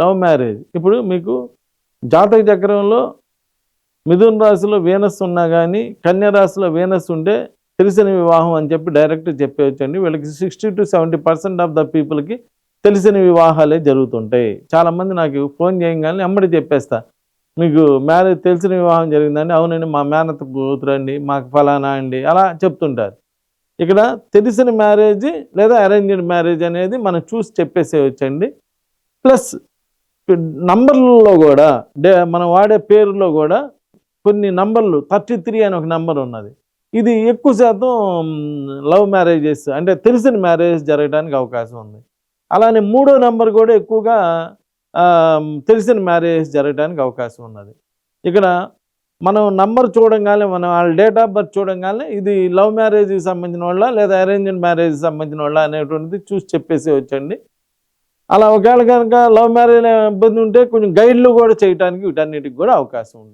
Love marriage ఇప్పుడు మీకు జాతక చక్రంలో మిథున రాశిలో వీనస్ ఉన్నా కానీ కన్యా రాశిలో వీనస్ ఉంటే తెలిసిన వివాహం అని చెప్పి డైరెక్ట్ చెప్పేయచ్చండి. వీళ్ళకి 60 to 70% ఆఫ్ ద పీపుల్కి తెలిసిన వివాహాలే జరుగుతుంటాయి. చాలామంది నాకు ఫోన్ చేయగానే అమ్మడి చెప్పేస్తా, మీకు మ్యారేజ్ తెలిసిన వివాహం జరిగిందండి. అవునండి, మా మేనత్త కూతురండి, మాకు ఫలానా అండి, అలా చెప్తుంటారు. ఇక్కడ తెలిసిన మ్యారేజ్ లేదా అరేంజ్డ్ మ్యారేజ్ అనేది మనం చూసి చెప్పేసేయచ్చండి. ప్లస్ నంబర్లలో కూడా మనం వాడే పేరులో కూడా కొన్ని నంబర్లు 33 అని ఒక నంబర్ ఉన్నది. ఇది ఎక్కువ శాతం లవ్ మ్యారేజెస్ అంటే తెలిసిన మ్యారేజ్ జరగడానికి అవకాశం ఉంది. అలానే 3వ నంబర్ కూడా ఎక్కువగా తెలిసిన మ్యారేజ్ జరగడానికి అవకాశం ఉన్నది. ఇక్కడ మనం నంబర్ చూడంగానే మనం వాళ్ళ డేట్ ఆఫ్ బర్త్ చూడంగానే ఇది లవ్ మ్యారేజ్కి సంబంధించిన వాళ్ళ లేదా అరేంజ్డ్ మ్యారేజ్కి సంబంధించిన వాళ్ళ అనేటువంటిది చూసి చెప్పేసేయచ్చండి. అలా ఒకవేళ కనుక లవ్ మ్యారేజ్ ఇబ్బంది ఉంటే కొంచెం గైడ్లు కూడా చేయడానికి వీటన్నిటికి కూడా అవకాశం ఉంటుంది.